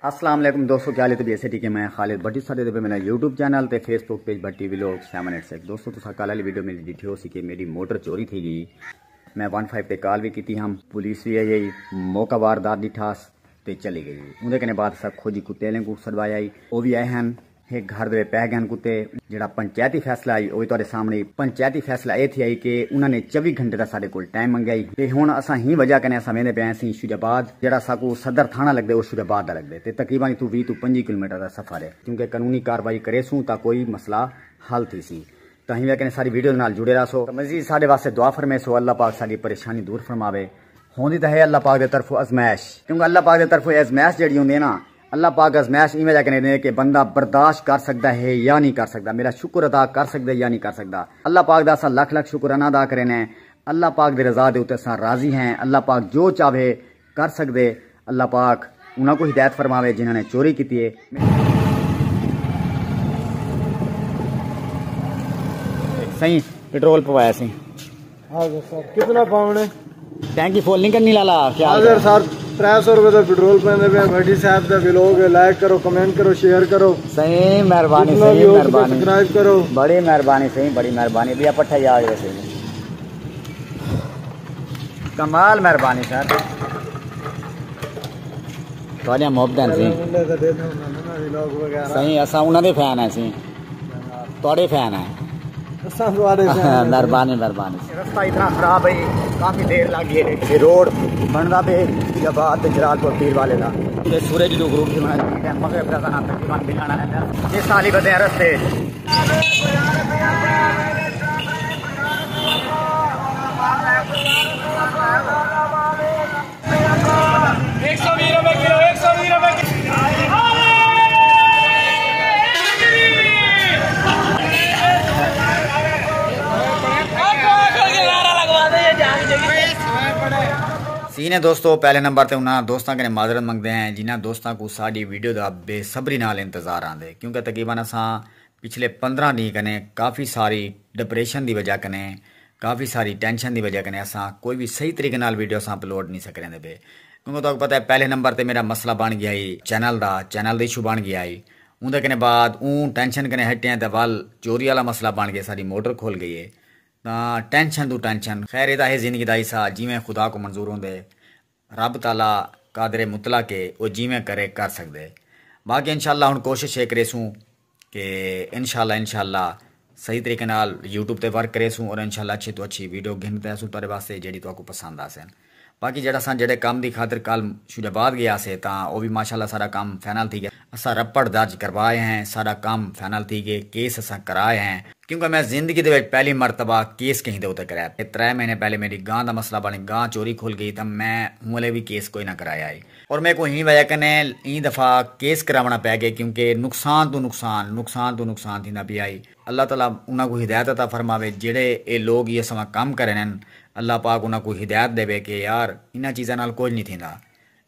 अस्सलाम वालेकुम दोस्तों, क्या हाल है? ऐसे ठीक है। मैं खालिद भट्टी सारे पे मेरा यूट्यूब चैनल ते फेसबुक पेज भट्टी व्लॉग 786 दोस्तों तुसा कल वाली वीडियो मेरी डिठी हो सी कि मेरी मोटर चोरी थी गई। मैं 15 पे कॉल भी की, हम पुलिस भी आई, मौका वारदात डिठास ते चली गई। उनके कने बाद सब खोजी कुत्ते को सदवाया वो भी आए हैं। एक घर दे पै गए कुत्ते। जो पंचायती फैसला आई वो तुहाडे सामने पंचायती फैसला ये थी आई कि उन्होंने 24 घंटे का साढ़े को टाइम मंगाई ते हुण असां ही वजह कने असां वेंदे पे सी शुजाबाद जेड़ा साकू सदर थाना लगदे वो शुजाबाद दा लगदे ते तकरीबन 20 तो 25 किलोमीटर का सफर है। क्योंकि कानूनी कार्रवाई करेसूं ता कोई मसला हल थी सी। तो अहीं कने सारी वीडियो नाल जुड़े रहो। मजीद साडे वास्ते दुआ फरमेसो, अल्लाह पाक साडी परेशानी दूर फरमावे। होंदी तो है अल्लाह पाक दे तरफों आजमाइश, क्योंकि अल्लाह पाक दे तरफों आजमाइश जेड़ी होंदी है ना, अल्लाह पाक आजमाइश इवें जाके दे कि बंदा बर्दाश्त कर सकता है या नहीं कर सकता, मेरा शुक्र अदा कर सकता है या नहीं कर सकता। अल्लाह पाक दा असां लख लख शुक्राना अदा करें। अल्लाह पाक दे रजा दे उत्ते असां राजी हैं। अल्लाह पाक जो चाहे कर सकदे। अल्लाह पाक उन्हां को हिदायत फरमावे जिन्होंने चोरी की है। सही पेट्रोल पवाया सी। हाँ सर, कितना पाउंड है? टैंकी फुल नहीं करनी लाला क्या? हाँ सर 300 रुपए का पेट्रोल पाने पे भट्टी साहब का व्लॉग है। लाइक करो, कमेंट करो, शेयर करो। सही मेहरबानी, सही मेहरबानी, सब्सक्राइब करो। बड़ी मेहरबानी, सही बड़ी मेहरबानी। भैया पट्ठा याद वैसे कमाल मेहरबानी सर। थोड़िया मोहब्बत सी सही। असा उन्होंने फैन है सी, थोड़े फैन है। मेहरबानी मेहरबानी। रास्ता इतना खराब है, काफी देर लग गई। रोड बनता पे जबात जलालपुर पीर वाले का सूरज जो ग्रुप मगरब का तकरीबन बिलाना है। ये साली बदे रस्ते सीने दोस्तों। पहले नंबर पर उन्होंने दोस्तों कने माजरत मंगते हैं जिन्होंने दोस्तों को साड़ी वीडियो का बेसब्री नाल इंतजार आते, क्योंकि तकरीबन असा पिछले 15 दिन कने काफ़ी सारी डिप्रेशन की वजह कने काफ़ी सारी टेंशन की वजह कने असा कोई भी सही तरीके नाल वीडियो असा अपलोड नहीं सक रहे पे। क्योंकि तो पता है पहले नंबर पर मेरा मसला बन गया ही चैनल का इशू बन गया ही। उनके कने बाद टेंशन कने हटे तो वल चोरी वाला मसला बन गया, सारी मोटर खोल गई है। टेंशन तो टेंशन। खैर यह है जिंदगी का हिस्सा, जिमें खुदा को मंजूर होंगे रब ताला कादरे मुतला के वो जिमें करे कर सकते। बाकी इंशाल्लाह हुण कोशिश ये करेसूँ कि इंशाल्लाह सही तरीके नाल यूट्यूब ते वर्क करेसूँ और इंशाल्लाह अच्छी तो अच्छी वीडियो गिनते आसूँ तेरे वास्ते जेड़ी तो पसंद आ सन। बाकी जेड़ा असां जेड़े काम की खातिर कल शुजाबाद गया से वो भी माशाल्लाह सारा काम फाइनल थी गया। असा रपड़ दर्ज करवाए हैं, सारा काम फाइनल थी गए, केस असा कराए हैं। क्योंकि मैं जिंदगी दे पहली मरतबा केस कहीं दे कराया। 3 महीने पहले मेरी गां का मसला बने, गां चोरी खुल गई तो मैं हूँ भी केस कोई ना कराया है। और मेरे को ही वजह कने ई दफ़ा केस करावना पै गया, क्योंकि नुकसान तो नुकसान थी ना भी आई। अल्लाह ताला उन्होंने को हिदायत अता फरमावे जेड़े ये लोग ये समा काम करें। अल्लाह पाक उन्होंने को हिदायत देवे कि यार इन्हां चीज़ों नाल कोई नहीं थींदा,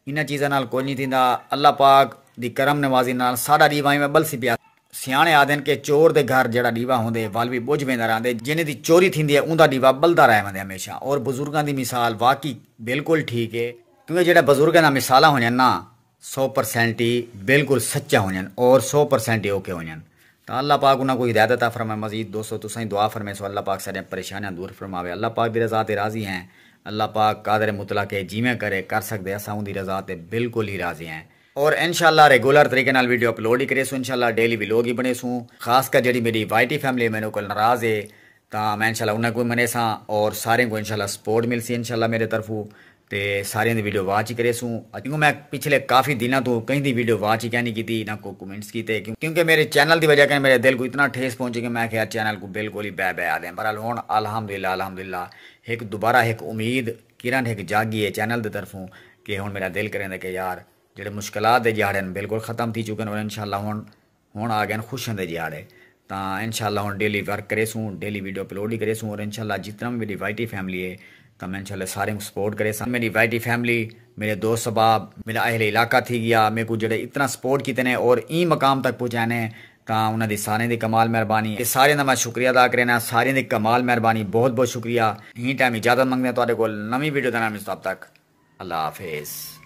इन्हां चीज़ों नाल कोई नहीं थींदा। अल्लाह पाक दी करम नवाजी नाल साडा रीवा में बलसी पिया। सियाने आदन के चोर दे घर जड़ा डीवा होंदे वल भी बुझ वेंदा रहंदे, जिन्हें दी चोरी थींदी है उनका डीवा बलदा रह वेंदे हमेशा। और बुजुर्गों की मिसाल वाकई बिल्कुल ठीक है, क्योंकि जेड़ा बुजुर्गों का मिसाला होने ना 100% ही बिल्कुल सच्चा होने और 100% ही ओके होने। तो अल्लाह पाक उन्होंने को हिदायत अता फरमाए। मजीद दोस्तों तुसीं दुआ फरमाए सो अल्लाह पाक सारी परेशानियां दूर फरमावे। अल्लाह पाक दी रज़ा ते राज़ी हैं। अल्लाह पाक कादर मुतला के जिमें करे कर सकते, असां उनकी रज़ा ते बिल्कुल ही राज़ी हैं। और इंशाल्लाह रेगुलर तरीके नाल वीडियो अपलोड ही करेसूँ, इंशाल्लाह डेली व्लॉग ही बनेसूँ। खासकर जी मेरी वाईटी फैमिली मेरे को नाराज़ है तो मैं इंशाल्लाह उन्हें को मने सा और सारे को इंशाल्लाह सपोर्ट मिलसी इंशाल्लाह मेरे तरफों ते सारे दी वीडियो वाच ही करेसूँ। क्योंकि मैं पिछले काफ़ी दिनों तो कहीं दी वीडियो वाच ही क्या नहीं की ना को कमेंट्स किए, क्योंकि मेरे चैनल की वजह से मेरे दिल को इतना ठेस पहुंची कि मैं क्या चैनल को बिल्कुल ही बह आ दें। पर हुण अल्हम्दुलिल्लाह एक दोबारा एक उम्मीद किरण एक जागी है चैनल की तरफों कि हुण मेरा दिल करें कि यार जेडे मुश्किलात दे जिहाड़े बिल्कुल ख़त्म थी चुके हैं और इंशाल्लाह हुण आ गए खुशियों के जिहाड़े। तो इंशाल्लाह हुण डेली वर्क करेसूँ, डेली वीडियो अपलोड ही करेसूँ। और इंशाल्लाह जितना भी मेरी वाईटी फैमिली है तो मैं इंशाल्लाह सारे को सपोर्ट करे। मेरी वाईटी फैमिली मेरे दोस्त सबाब मेरा अहले इलाका थी गया, मेरे को जेडे इतना सपोर्ट किए ने और ई मकाम तक पहुँचाने तो उन्होंने सारे की कमाल मेहरबानी। सारे का मैं शुक्रिया अदा करना, सारे की कमाल मेहरबानी, बहुत बहुत शुक्रिया। ही टाइम इजाजत मंगते हैं तुहाडे कोल नवी वीडियो देना। तब तक अल्लाह हाफिज़।